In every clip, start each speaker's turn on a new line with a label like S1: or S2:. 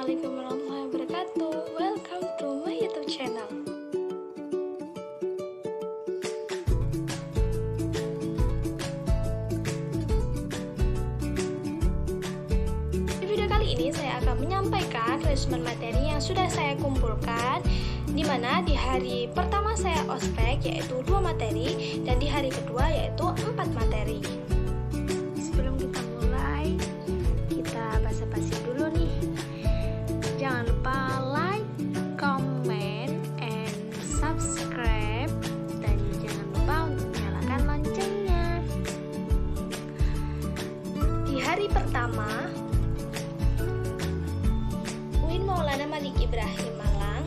S1: Assalamualaikum warahmatullahi wabarakatuh. Welcome to my YouTube channel. Di video kali ini saya akan menyampaikan resumen materi yang sudah saya kumpulkan, di mana di hari pertama saya ospek yaitu 2 materi dan di hari kedua yaitu 4 materi. Sebelum kita mulai, kita basa-basi dulu nih. Jangan lupa like, comment, and subscribe, dan jangan lupa untuk nyalakan loncengnya. Di hari pertama, UIN Maulana Malik Ibrahim Malang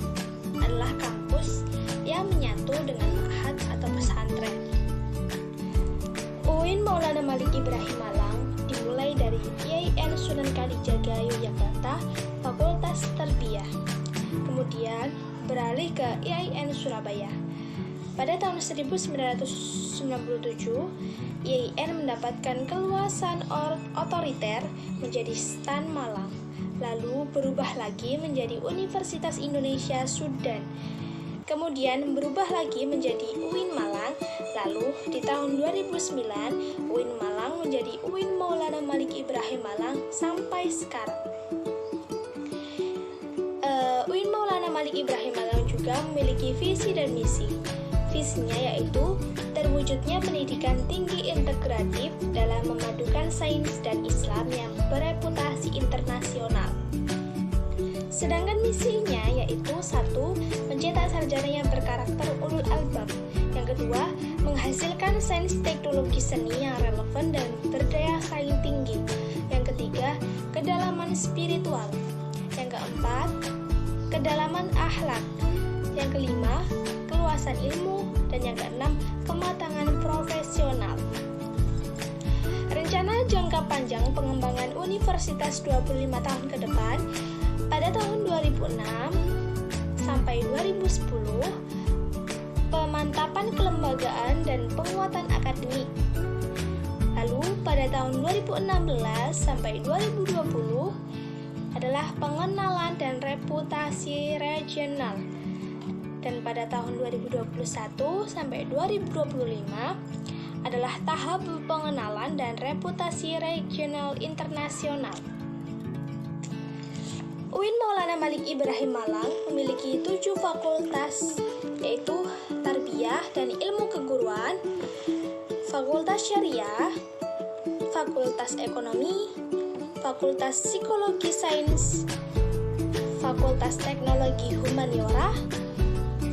S1: adalah kampus yang menyatu dengan ma'had atau pesantren. UIN Maulana Malik Ibrahim Malang dimulai dari IAIN Sunan Kalijaga Yogyakarta, Fakultas Tarbiyah. Kemudian beralih ke IAIN Surabaya. Pada tahun 1997, IAIN mendapatkan keluasan otoriter menjadi STAN Malang, lalu berubah lagi menjadi Universitas Indonesia Sudan. Kemudian berubah lagi menjadi UIN Malang, lalu di tahun 2009 UIN Malang menjadi UIN Maulana Malik Ibrahim Malang sampai sekarang. UIN Maulana Malik Ibrahim Malang juga memiliki visi dan misi. Visinya yaitu terwujudnya pendidikan tinggi integratif dalam memadukan sains dan Islam yang bereputasi internasional. Sedangkan misinya yaitu 1. Mencetak sarjana yang berkarakter ulul albab. Yang kedua, menghasilkan sains teknologi seni yang relevan dan berdaya saing tinggi. Yang ketiga, kedalaman spiritual. Yang keempat, kedalaman akhlak. Yang kelima, keluasan ilmu. Dan yang keenam, kematangan profesional. Rencana jangka panjang pengembangan universitas 25 tahun ke depan, pada tahun 2006 sampai 2010, pemantapan kelembagaan dan penguatan akademik. Lalu pada tahun 2016 sampai 2020 adalah pengenalan dan reputasi regional. Dan pada tahun 2021 sampai 2025 adalah tahap pengenalan dan reputasi regional internasional. UIN Maulana Malik Ibrahim Malang memiliki 7 fakultas, yaitu Tarbiyah dan Ilmu Keguruan, Fakultas Syariah, Fakultas Ekonomi, Fakultas Psikologi Sains, Fakultas Teknologi Humaniora,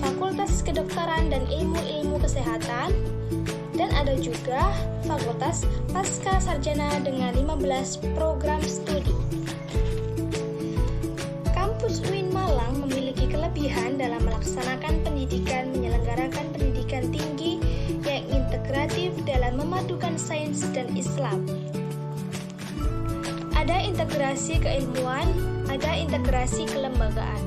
S1: Fakultas Kedokteran dan Ilmu-Ilmu Kesehatan, dan ada juga Fakultas Pasca Sarjana dengan 15 program studi. Kampus UIN Malang memiliki kelebihan dalam melaksanakan pendidikan, menyelenggarakan pendidikan tinggi yang integratif dalam memadukan sains dan Islam. Ada integrasi keilmuan, ada integrasi kelembagaan.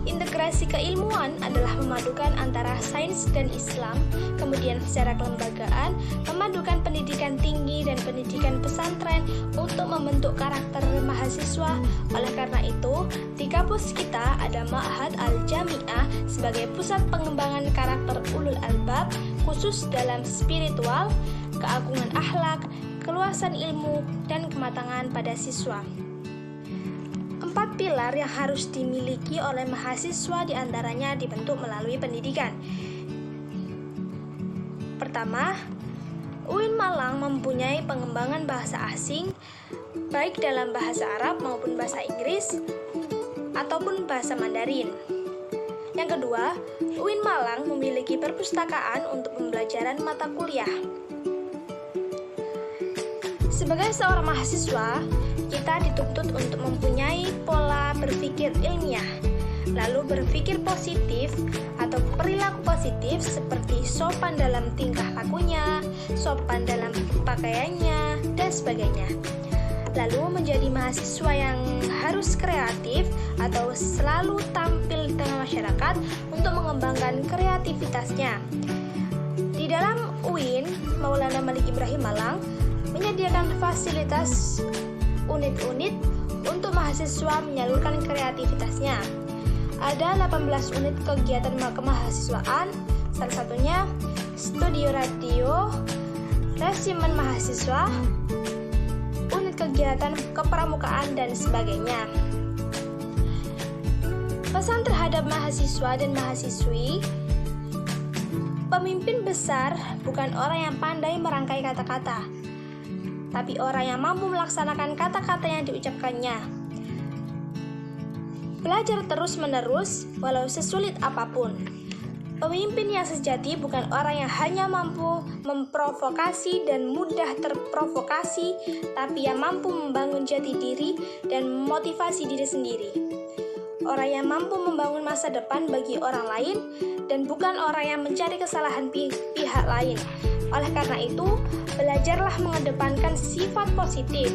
S1: Integrasi keilmuan adalah memadukan antara sains dan Islam, kemudian secara kelembagaan, memadukan pendidikan tinggi dan pendidikan pesantren untuk membentuk karakter mahasiswa. Oleh karena itu, di kampus kita ada Ma'had Al-Jami'ah sebagai pusat pengembangan karakter ulul albab, khusus dalam spiritual, keagungan akhlak, keluasan ilmu, dan kematangan pada siswa. 4 pilar yang harus dimiliki oleh mahasiswa diantaranya dibentuk melalui pendidikan. Pertama, UIN Malang mempunyai pengembangan bahasa asing, baik dalam bahasa Arab maupun bahasa Inggris, ataupun bahasa Mandarin. Yang kedua, UIN Malang memiliki perpustakaan untuk pembelajaran mata kuliah. Sebagai seorang mahasiswa, kita dituntut untuk mempunyai pola berpikir ilmiah, lalu berpikir positif atau perilaku positif seperti sopan dalam tingkah lakunya, sopan dalam pakaiannya, dan sebagainya. Lalu menjadi mahasiswa yang harus kreatif atau selalu tampil di tengah masyarakat untuk mengembangkan kreativitasnya. Di dalam UIN Maulana Malik Ibrahim Malang menyediakan fasilitas unit-unit untuk mahasiswa menyalurkan kreativitasnya. Ada 18 unit kegiatan kemahasiswaan, salah satunya studio radio, resimen mahasiswa, unit kegiatan kepramukaan, dan sebagainya. Pesan terhadap mahasiswa dan mahasiswi, pemimpin besar bukan orang yang pandai merangkai kata-kata, tapi orang yang mampu melaksanakan kata-kata yang diucapkannya. Belajar terus-menerus, walau sesulit apapun. Pemimpin yang sejati bukan orang yang hanya mampu memprovokasi dan mudah terprovokasi, tapi yang mampu membangun jati diri dan memotivasi diri sendiri. Orang yang mampu membangun masa depan bagi orang lain dan bukan orang yang mencari kesalahan pihak lain. Oleh karena itu, belajarlah mengedepankan sifat positif.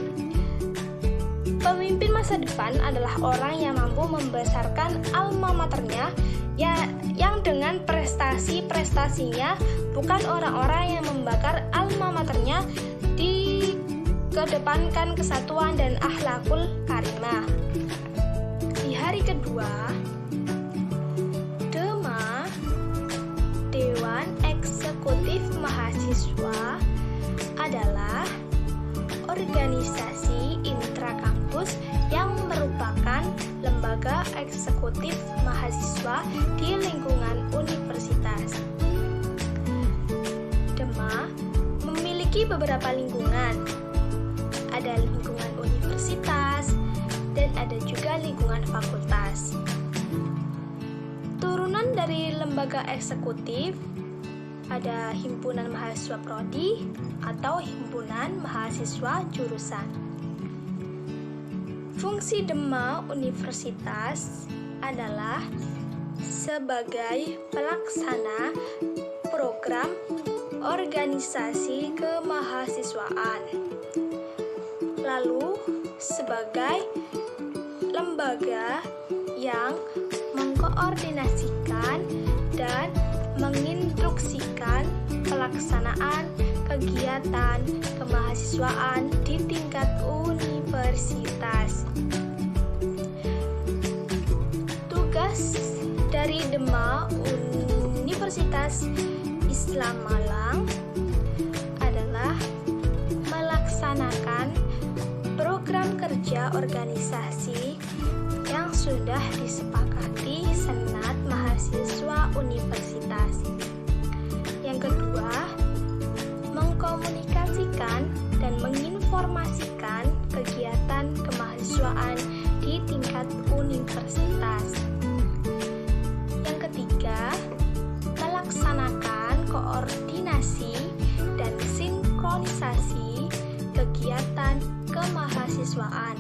S1: Pemimpin masa depan adalah orang yang mampu membesarkan alma maternya yang dengan prestasi-prestasinya, bukan orang-orang yang membakar alma maternya, dikedepankan kesatuan dan akhlakul karimah. Di hari kedua, DEMA, Dewan Eksekutif Mahasiswa, adalah organisasi intrakampus yang merupakan lembaga eksekutif mahasiswa di lingkungan universitas. DEMA memiliki beberapa lingkungan. Ada lingkungan universitas dan ada juga lingkungan fakultas. Turunan dari lembaga eksekutif ada himpunan mahasiswa prodi atau himpunan mahasiswa jurusan. Fungsi DEMA universitas adalah sebagai pelaksana program organisasi kemahasiswaan, lalu sebagai lembaga yang mengkoordinasikan dan menginstruksikan pelaksanaan kegiatan kemahasiswaan di tingkat universitas. Tugas dari DEMA Universitas Islam Malang adalah melaksanakan program kerja organisasi yang sudah disepakati Senat Mahasiswa Universitas. Yang kedua, mengkomunikasikan dan menginformasikan kegiatan kemahasiswaan di tingkat universitas. Yang ketiga, melaksanakan koordinasi dan sinkronisasi kegiatan kemahasiswaan.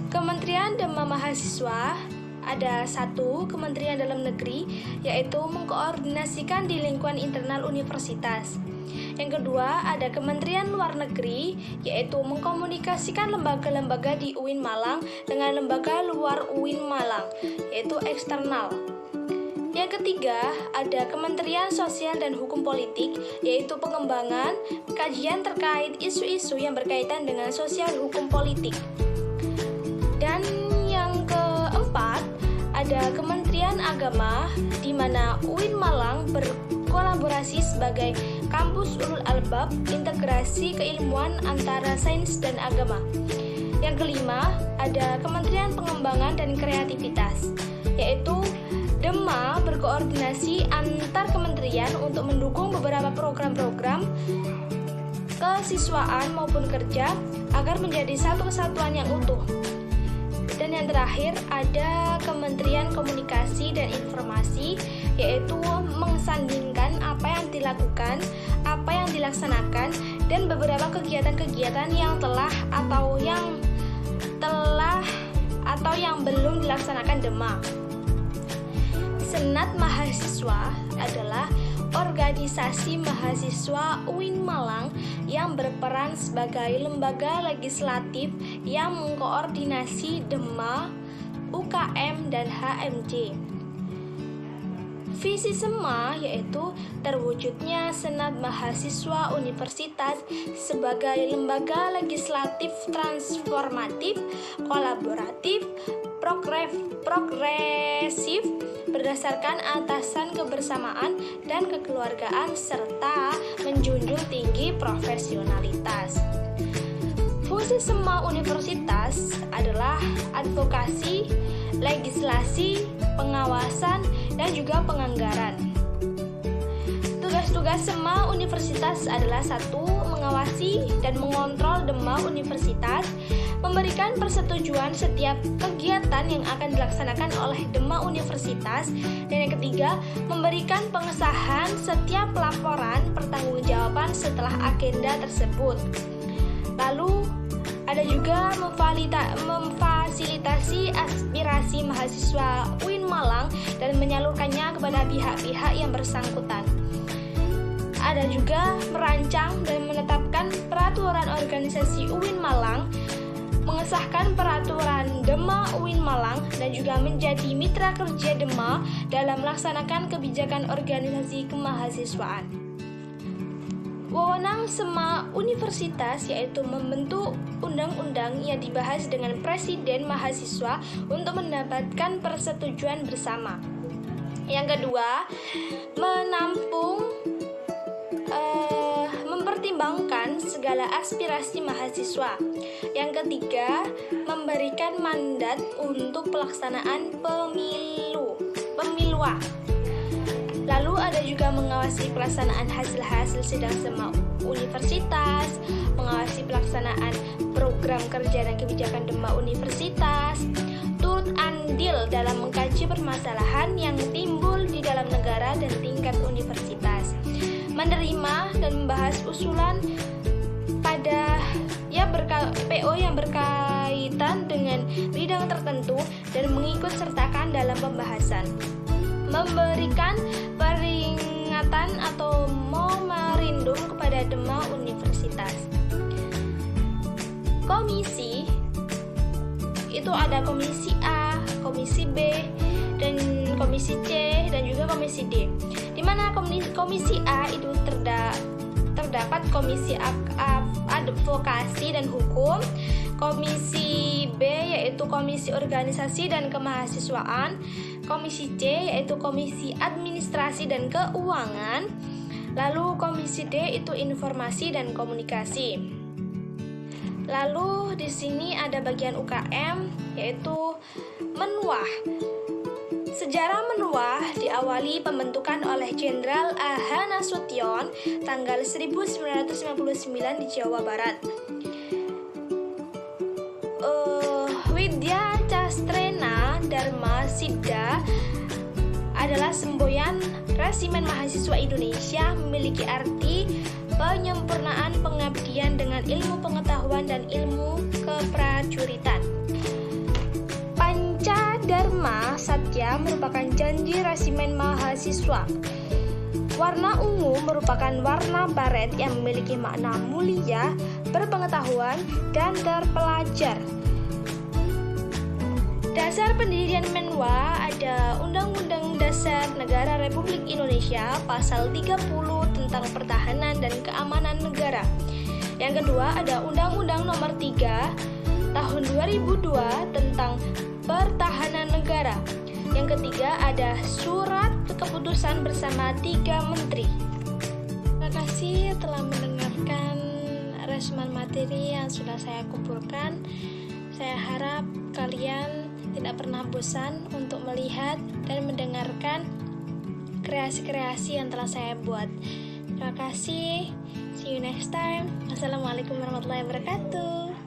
S1: Kementerian DEMA Mahasiswa ada satu Kementerian Dalam Negeri, yaitu mengkoordinasikan di lingkungan internal universitas. Yang kedua, ada Kementerian Luar Negeri, yaitu mengkomunikasikan lembaga-lembaga di UIN Malang dengan lembaga luar UIN Malang, yaitu eksternal. Yang ketiga, ada Kementerian Sosial dan Hukum Politik, yaitu pengembangan kajian terkait isu-isu yang berkaitan dengan sosial hukum politik. Dan yang keempat, ada Kementerian Agama, di mana UIN Malang berkolaborasi sebagai kampus ulul albab integrasi keilmuan antara sains dan agama. Yang kelima, ada Kementerian Pengembangan dan Kreativitas, yaitu DEMA berkoordinasi antar kementerian untuk mendukung beberapa program-program kesiswaan maupun kerja agar menjadi satu kesatuan yang utuh. Dan yang terakhir, ada Kementerian Komunikasi dan Informasi, yaitu mengsandingkan apa yang dilakukan, apa yang dilaksanakan, dan beberapa kegiatan-kegiatan yang telah atau yang belum dilaksanakan DEMA. Senat Mahasiswa adalah organisasi mahasiswa UIN Malang yang berperan sebagai lembaga legislatif yang mengkoordinasi DEMA, UKM, dan HMJ. Visi SEMA yaitu terwujudnya Senat Mahasiswa Universitas sebagai lembaga legislatif transformatif, kolaboratif, progresif, berdasarkan atasan kebersamaan dan kekeluargaan serta menjunjung tinggi profesionalitas. Fungsi SEMA Universitas adalah advokasi, legislasi, pengawasan, dan juga penganggaran. Tugas-tugas SEMA Universitas adalah 1. Mengawasi dan mengontrol DEMA Universitas, memberikan persetujuan setiap kegiatan yang akan dilaksanakan oleh DEMA Universitas, dan yang ketiga, memberikan pengesahan setiap laporan pertanggungjawaban setelah agenda tersebut. Lalu ada juga memfasilitasi aspirasi mahasiswa UIN Malang dan menyalurkannya kepada pihak-pihak yang bersangkutan. Ada juga merancang dan menetapkan peraturan organisasi UIN Malang, mengesahkan peraturan DEMA UIN Malang, dan juga menjadi mitra kerja DEMA dalam melaksanakan kebijakan organisasi kemahasiswaan. Wewenang SEMA Universitas yaitu membentuk undang-undang yang dibahas dengan presiden mahasiswa untuk mendapatkan persetujuan bersama. Yang kedua, mempertimbangkan segala aspirasi mahasiswa. Yang ketiga, memberikan mandat untuk pelaksanaan pemiluan. Lalu ada juga mengawasi pelaksanaan hasil-hasil sidang SEMA Universitas, mengawasi pelaksanaan program kerja dan kebijakan DEMA Universitas, turut andil dalam mengkaji permasalahan yang timbul di dalam negara dan tingkat universitas, menerima dan membahas usulan pada PO yang berkaitan dengan bidang tertentu dan mengikut sertakan dalam pembahasan, memberikan peringatan atau memorandum kepada DEMA Universitas. Komisi itu ada komisi A, komisi B, dan komisi C, dan juga komisi D. Di mana komisi A itu terdapat komisi advokasi dan hukum, komisi B yaitu komisi organisasi dan kemahasiswaan, komisi C yaitu komisi administrasi dan keuangan, lalu komisi D itu informasi dan komunikasi. Lalu di sini ada bagian UKM yaitu Menwah. Sejarah Menwah diawali pembentukan oleh Jenderal A.H. Nasution tanggal 1959 di Jawa Barat. Widya Castrena Dharma Siddha adalah semboyan Resimen Mahasiswa Indonesia, memiliki arti penyempurnaan pengabdian dengan ilmu pengetahuan dan ilmu keprajuritan. Dharma Satya merupakan janji resimen mahasiswa. Warna ungu merupakan warna baret yang memiliki makna mulia, berpengetahuan, dan terpelajar. Dasar pendirian Menwah ada Undang-Undang Dasar Negara Republik Indonesia Pasal 30 tentang Pertahanan dan Keamanan Negara. Yang kedua ada Undang-Undang Nomor 3 Tahun 2002 tentang Pertahanan Negara. Yang ketiga ada surat keputusan bersama 3 menteri. Terima kasih telah mendengarkan resumen materi yang sudah saya kumpulkan. Saya harap kalian tidak pernah bosan untuk melihat dan mendengarkan kreasi-kreasi yang telah saya buat. Terima kasih. See you next time. Wassalamualaikum warahmatullahi wabarakatuh.